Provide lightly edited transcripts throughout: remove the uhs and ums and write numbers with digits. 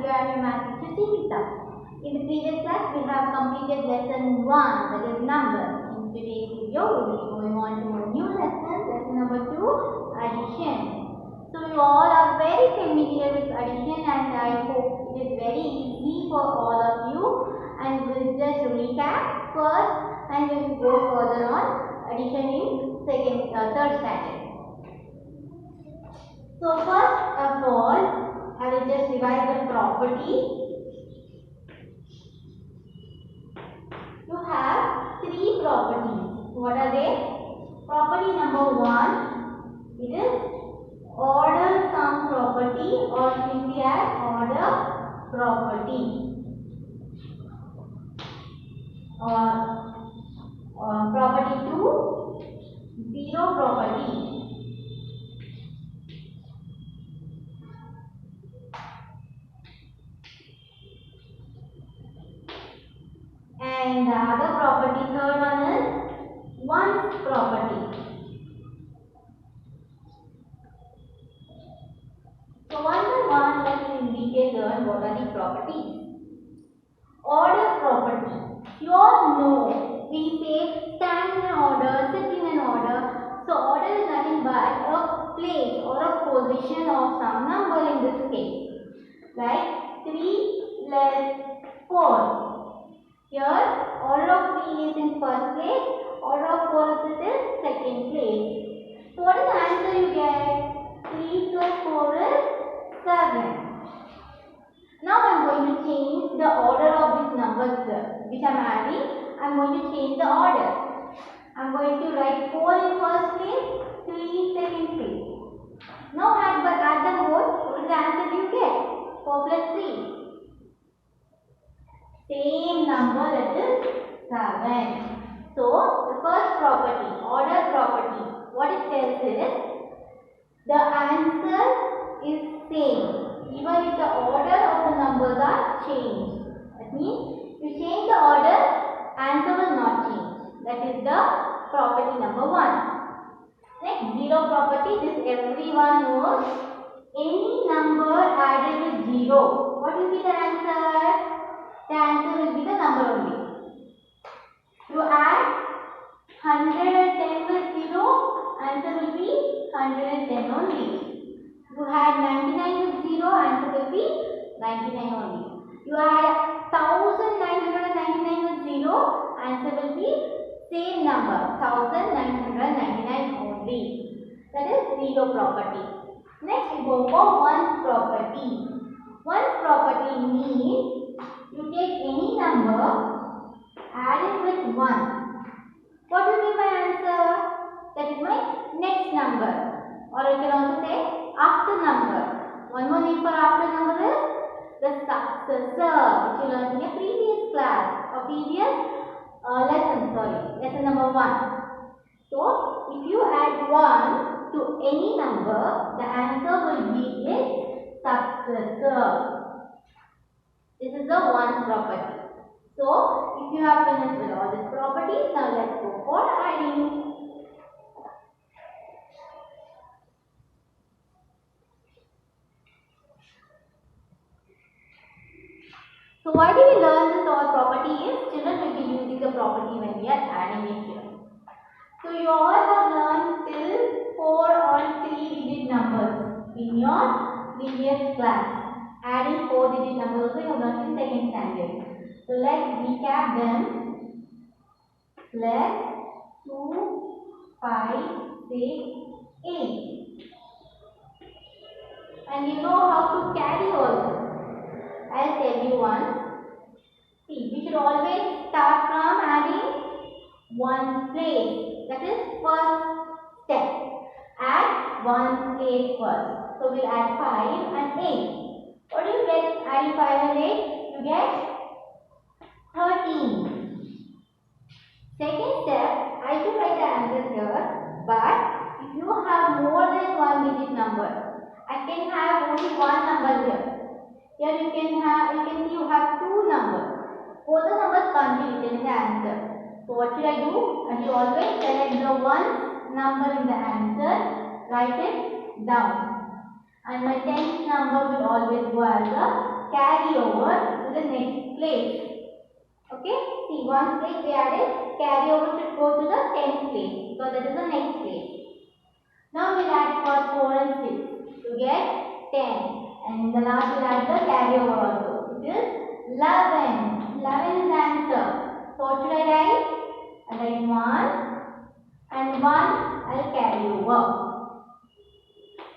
you have your math teacher Chikita. In the previous class, we have completed lesson 1, that is numbers. In today's video, we will be going on to a new lesson, lesson number 2, addition. So you all are very familiar with addition, and I hope it is very easy for all of you. And we'll just recap first, and we will go further on addition in third standard. So first of all, I will just revise the property. You have three properties. What are they? Property number 1, it is order sum property, or simply as order property. Or property 2, zero property. And the other property, third one, is ones property. So one by one, let's in detail learn what are the properties. Order property. You all know we say stand in an order, sit in an order. So order is nothing but a place or a position of some number in this case. Like 3 less 4. Here, order of 3 is in first place, order of 4 is in second place. So what is the answer you get? 3 plus 4 is 7. Now I am going to change the order of these numbers which I am adding. I am going to change the order. I am going to write 4 in first place, 3 in second place. Now add them both. What is the answer you get? 4 plus 3. Same number, that is 7. So the first property, order property, what it tells is the answer is same even if the order of the numbers are changed. That means you change the order, answer will not change. That is the property number 1. Next, zero property, this everyone knows. Any number added with 0, what will be the answer? The answer will be the number only. You add 110 with 0, answer will be 110 only. You had 99 with 0, answer will be 99 only. You add 1999 with 0, answer will be same number, 1999 only. That is zero property. Next we go for ones property. Ones property means you take any number, add it with 1. What will be my answer? That is my next number. Or you can also say after number. One more name for after number is the successor, which you learned in a previous class or previous lesson number 1. So, if you add 1 to any number, the answer will be its successor. This is the ones property. So, if you have finished with all these properties, now let's go for adding. So, why do we learn this all property is children will be using the property when we are adding it here. So, you all have learned till 4 or 3-digit numbers in your previous class. Adding 4-digit numbers also you have learned in second standard. So let's recap them. Plus 2, 5, 6, 8. And you know how to carry also. I'll tell you one. See, we should always start from adding one place. That is first step. Add one place first. So we'll add 5 and 8. What do you get adding 5 and 8? You get 13. Second step, I should write the answer here, but if you have more than 1-digit number, I can have only one number here. Here you can see you have 2 numbers. Both the numbers can't be written in the answer. So what should I do? I should always select the one number in the answer, write it down. And my 10th number will always go as the carry over to the next place. Okay, see, one place we added, carry over should go to the 10th place because that is the next place. Now we'll add for 4 and 6 to get 10, and the last we'll add the carry over also, which is 11. 11 is the answer. So what should I write? I'll write 1 and 1 I'll carry over.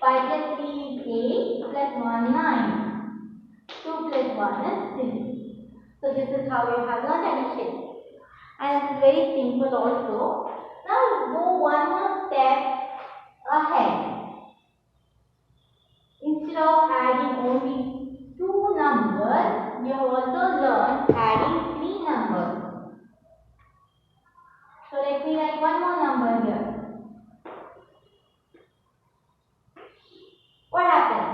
5 plus 3 is 8 plus 1 9. 2 plus 1 is 3. So this is how you have learned addition. And it's very simple also. Now go one more step ahead. Instead of adding only 2 numbers, you have also learned adding 3 numbers. So let me write one more number here. What happens?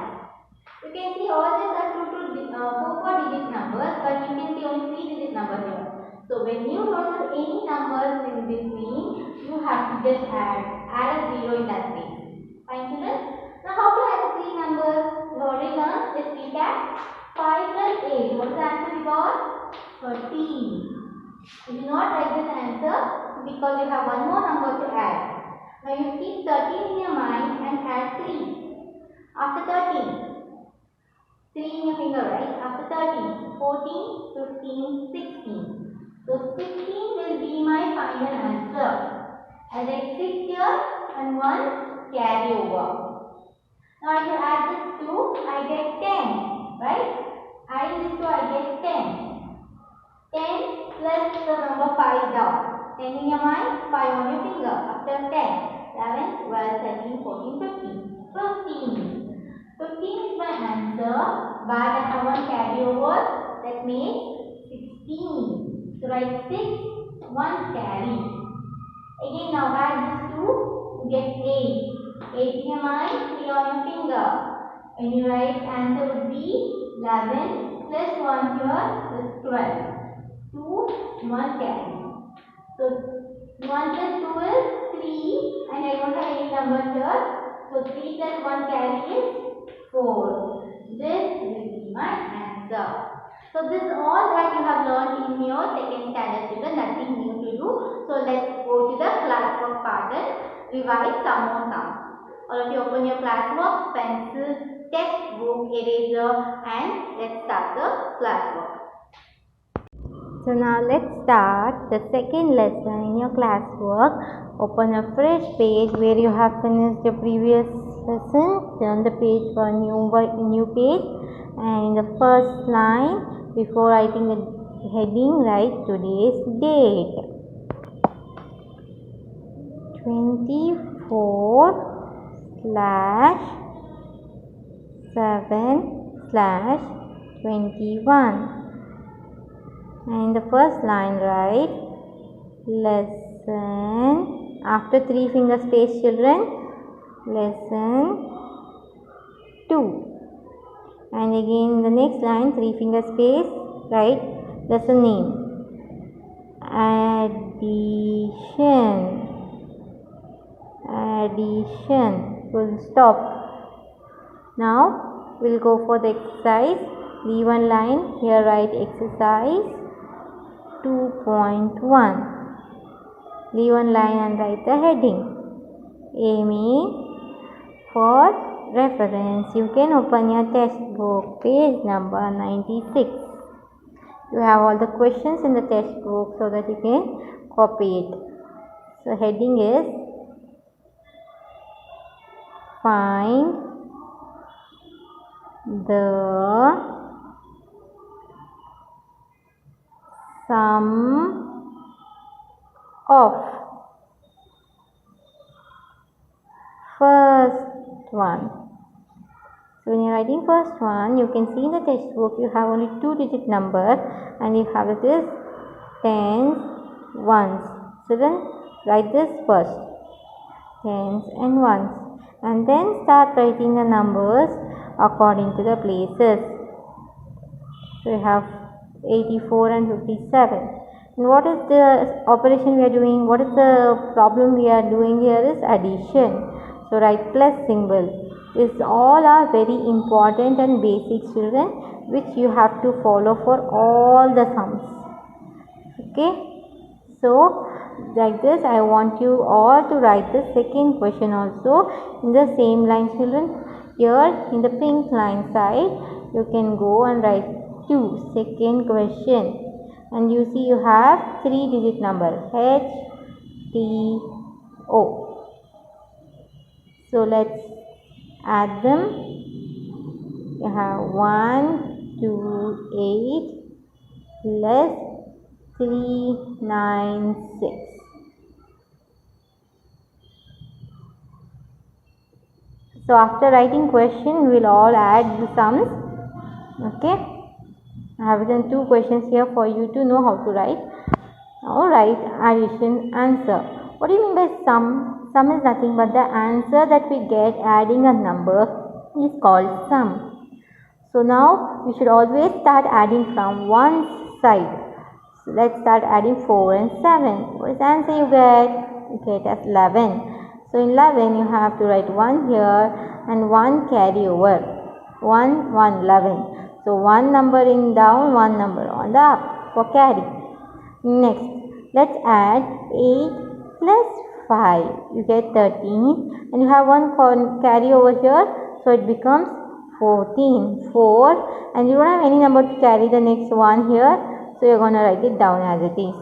You can see all these are 4-digit numbers, but you can see only 3-digit numbers here. So when you don't have any numbers in between, you have to just add a 0 in that place. Fine, children? Now how to add 3 numbers? We already learned. Let's recap. 5 plus 8. What is the answer we got? 13. You do not write this answer because you have one more number to add. Now you keep 13 in your mind and add 3. After 13, 3 in your finger, right? After 13, 14, 15, 16. So 16 will be my final answer. I write 6 here and 1 carry over. Now if you add this 2, I get 10, right? Adding this 2, I get 10. 10 plus the number 5 down. 10 in your mind, 5 on your finger. After 10, 11, 12, 13, 14, 15. 15. 15 is my answer, but I have one carry over, that makes 16. So write 6, 1 carry. Again now add this 2, you get 8. 8 in your mind, 3 on your finger. When you write answer would be 11 plus 1 here is 12. 2, 1 carry. So 1 plus 2 is 3 and I don't have any numbers here. So 3 plus 1 carry is 4. This will be my answer. So this is all that you have learned in your second standard children. Nothing new to do. So let's go to the classwork part and revise some more sums. All of you open your classwork, pencil, textbook, eraser, and let's start the classwork. So now let's start the second lesson in your classwork. Open a fresh page where you have finished the previous lesson. Turn the page for a new page, and in the first line, before writing the heading, write today's date. 24/7/21. And in the first line, write lesson. After 3 finger space, children, lesson 2. And again in the next line, 3 finger space, write lesson name. Addition. Full stop. Now we'll go for the exercise. Leave one line. Here write exercise 2.1. Leave one line and write the heading. A means for reference. You can open your textbook, page number 96. You have all the questions in the textbook so that you can copy it. So heading is find the sum of first one. So when you are writing first one, you can see in the textbook you have only 2-digit number and you have this tens, ones. So then write this first, tens and ones, and then start writing the numbers according to the places. So we have 84 and 57. And what is the operation we are doing? What is the problem we are doing here is addition. So write plus symbol. These all are very important and basic, children, which you have to follow for all the sums. Okay, so like this I want you all to write the second question also in the same line, children. Here in the pink line side you can go and write second question, and you see you have 3-digit number HTO. So let's add them. You have 128 plus 396. So after writing question, we will all add the sums. Okay, I have written 2 questions here for you to know how to write. Now write addition answer. What do you mean by sum? Sum is nothing but the answer that we get adding a number is called sum. So now we should always start adding from one side. So let's start adding 4 and 7. What is the answer you get? You get as 11. So in 11 you have to write 1 here and 1 carry over. 1, 1, 11. So 1 number in down, 1 number on the up for carry. Next, let's add 8 plus 5. You get 13 and you have 1 carry over here. So it becomes 14. 4 and you don't have any number to carry the next one here. So you're going to write it down as it is.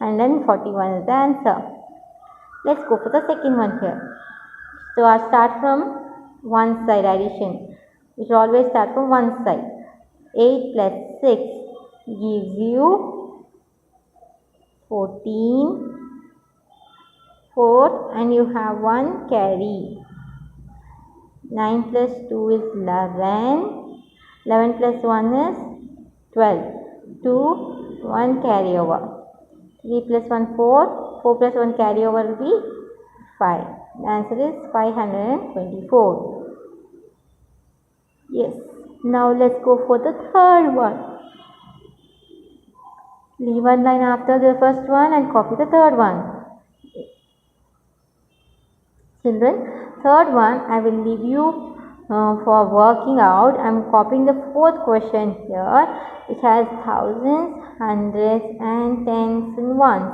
And then 41 is the answer. Let's go for the second one here. So I'll start from one side addition. We should always start from one side. 8 plus 6 gives you 14. 4 and you have 1 carry. 9 plus 2 is 11. 11 plus 1 is 12. 2, 1 carry over. 3 plus 1, 4. 4 plus 1 carry over will be 5. The answer is 524. Yes. Now let's go for the third one. Leave one line after the first one and copy the third one. Children, third one I will leave you for working out. I am copying the fourth question here, which has thousands, hundreds and tens and ones.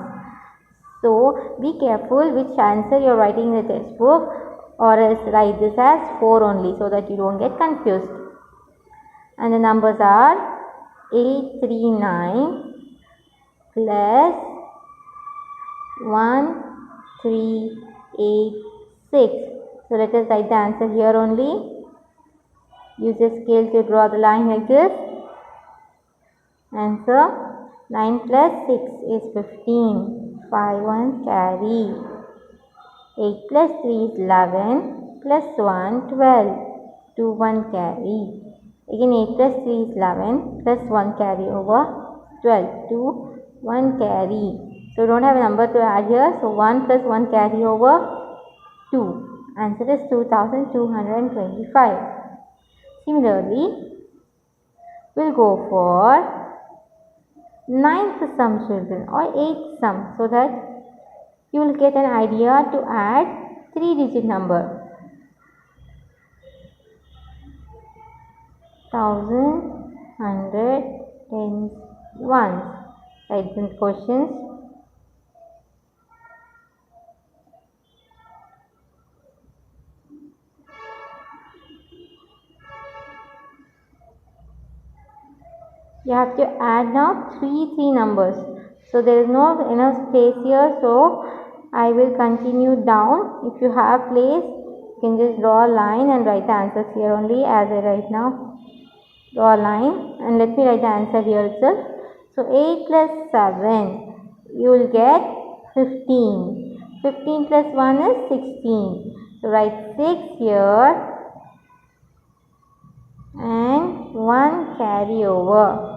So be careful which answer you are writing in the textbook, or else write this as 4 only so that you don't get confused. And the numbers are 839 plus 1386. So let us write the answer here only. Use a scale to draw the line like this. Answer 9 plus 6 is 15. 5, 1 carry. 8 plus 3 is 11. Plus 1, 12. 2, 1 carry. Again 8 plus 3 is 11. Plus 1 carry over. 12. 2, 1 carry. So don't have a number to add here. So 1 plus 1 carry over 2. Answer is 2225. Similarly, we'll go for 9th sum, children, or 8th sum, so that you will get an idea to add 3-digit number. 1000, 100, tens, ones. Write the questions. You have to add now 3 numbers. So there is no enough space here. So I will continue down. If you have place, you can just draw a line and write the answers here only as I write now. Draw a line and let me write the answer here itself. So 8 plus 7, you will get 15. 15 plus 1 is 16. So write 6 here and 1 carry over.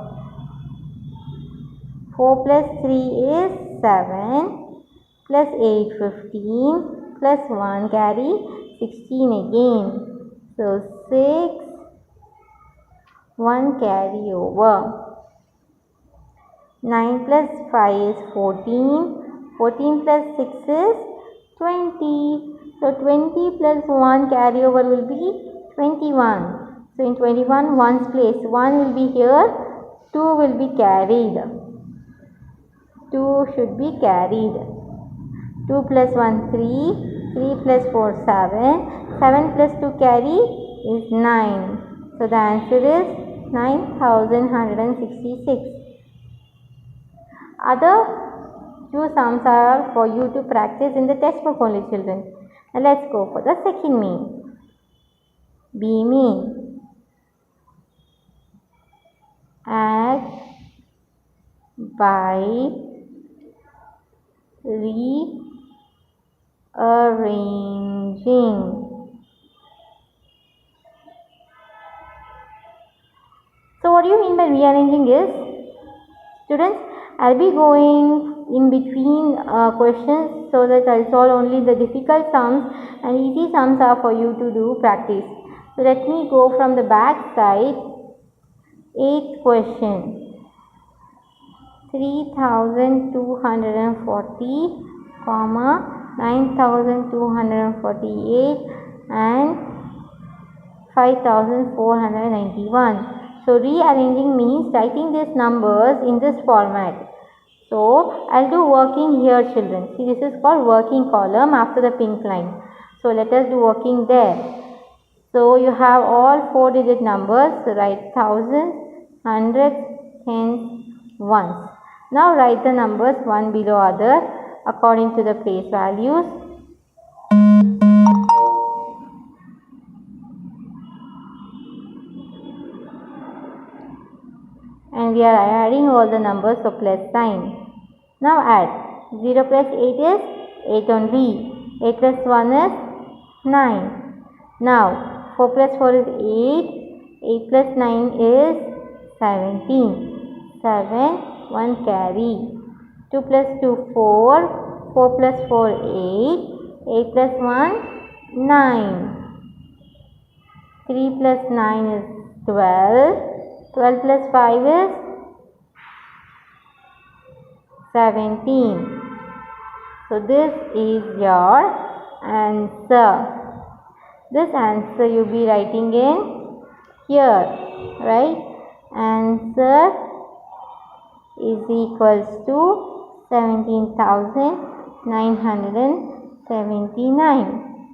4 plus 3 is 7, plus 8, 15, plus 1 carry, 16 again. So 6, 1 carry over. 9 plus 5 is 14, 14 plus 6 is 20, So 20 plus 1 carryover will be 21. So in 21, 1's place, 1 will be here, 2 will be carried. 2 should be carried. 2 plus 1, 3. 3 plus 4, 7. 7 plus 2 carry is 9. So the answer is 9166. Other few sums are for you to practice in the textbook only, children. Now let's go for the second mean. B mean. Add by rearranging. So what do you mean by rearranging is, students, I'll be going in between questions so that I'll solve only the difficult sums and easy sums are for you to do practice. So let me go from the back side. 8th question. 3240, 9248 and 5491. So rearranging means writing these numbers in this format. So I'll do working here, children. See, this is called working column after the pink line. So let us do working there. So you have all 4-digit numbers. So write thousands, hundreds, tens, ones. Now write the numbers one below other according to the place values. And we are adding all the numbers, so plus sign. Now add. 0 plus 8 is 8 only. 8 plus 1 is 9. Now 4 plus 4 is 8. 8 plus 9 is 17. 7, 1 carry. 2 plus 2, 4. 4 plus 4, 8. 8 plus 1, 9. 3 plus 9 is 12. 12 plus 5 is 17. So this is your answer. This answer you will be writing in here, right? Answer is equals to 17,979.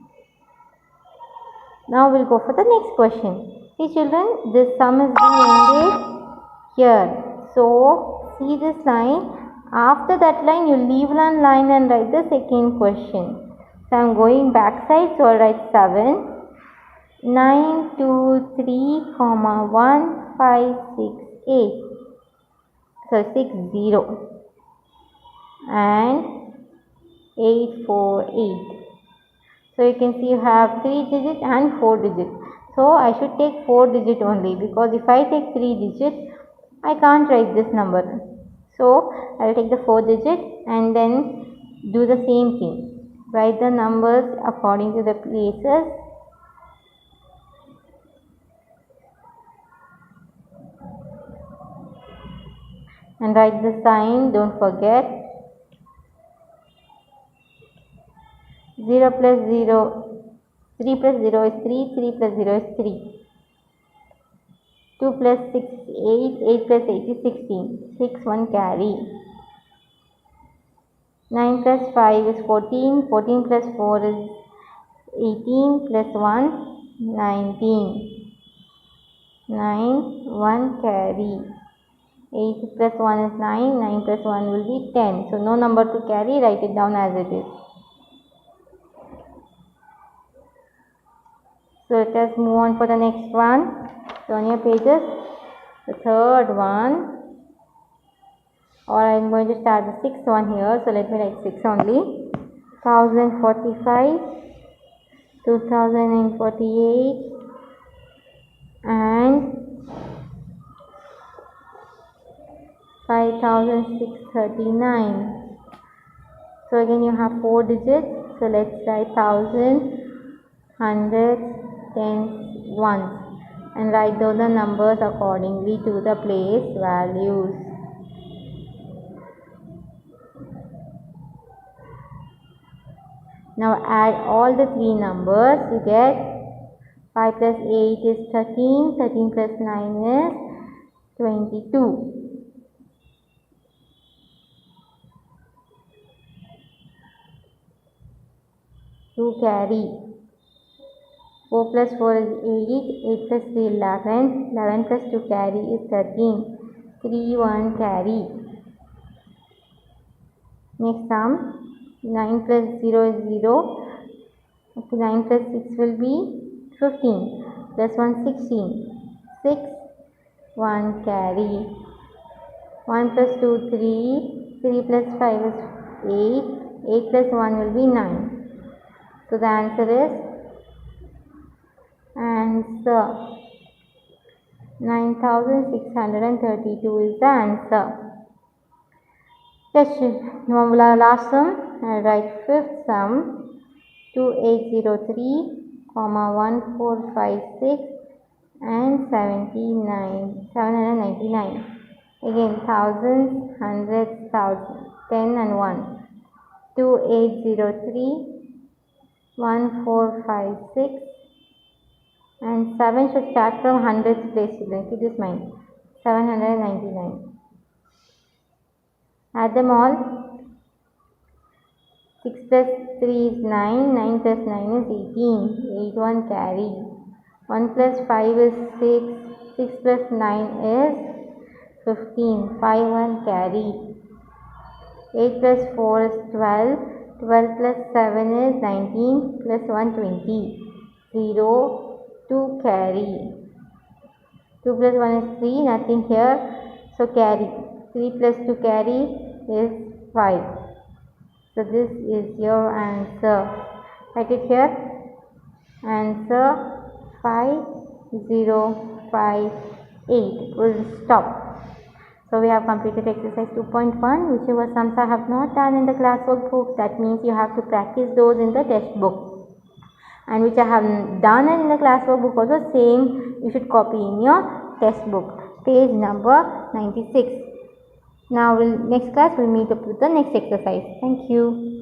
Now we'll go for the next question. See, children, this sum is being ended here. So see this line. After that line, you leave one line and write the second question. So I'm going back side, so I'll write 7, 9, 2, 3, 1, 5, 6, 8. So 6, 0 and 8, 4, 8. So you can see you have 3 digits and 4 digits. So I should take 4 digit only, because if I take 3 digits, I can't write this number. So I will take the 4 digit and then do the same thing. Write the numbers according to the places. And write the sign, don't forget. 0 plus 0, 3 plus 0 is 3, 3 plus 0 is 3. 2 plus 6 is 8, 8 plus 8 is 16. 6, 1 carry. 9 plus 5 is 14, 14 plus 4 is 18, plus 1, 19. 9, 1 carry. 8 plus 1 is 9, 9 plus 1 will be 10. So no number to carry, write it down as it is. So let us move on for the next one. Turn your pages. The third one. Or I am going to start the sixth one here. So let me write 6 only. 1045, 2048 and 5639. So again you have 4 digits. So let's write 1000, hundreds, tens, ones, and write down the numbers accordingly to the place values. Now add all the three numbers. You get 5 plus 8 is 13. 13 plus 9 is 22. To carry. 4 plus 4 is 8. 8 plus 3 is 11. 11 plus 2 carry is 13. 3 1 carry. Next sum. 9 plus 0 is 0. Okay, 9 plus 6 will be 15. Plus 1 16. 6 1 carry. 1 plus 2 3. 3 plus 5 is 8. 8 plus 1 will be 9. So the answer is 9632 is the answer. Now last sum. I write fifth sum. 2803, 1456 and 799. Again thousands, hundreds, thousands, 10 and 1. 2803, 1456 and 7 should start from hundreds place, children. Keep this in mind. 799. Add them all. 6 plus 3 is 9. 9 plus 9 is 18. 8 1 carry. 1 plus 5 is 6. 6 plus 9 is 15. 5 1 carry. 8 plus 4 is 12. 12 plus 7 is 19. Plus 1 20. 0 2 carry. 2 plus 1 is 3. Nothing here. So carry. 3 plus 2 carry is 5. So this is your answer. Write it here. Answer 5058. We'll stop. So we have completed exercise 2.1. Whichever sums I have not done in the classwork book, that means you have to practice those in the test book. And which I have done in the classwork book also, same you should copy in your test book. Page number 96. Now next class we'll meet up with the next exercise. Thank you.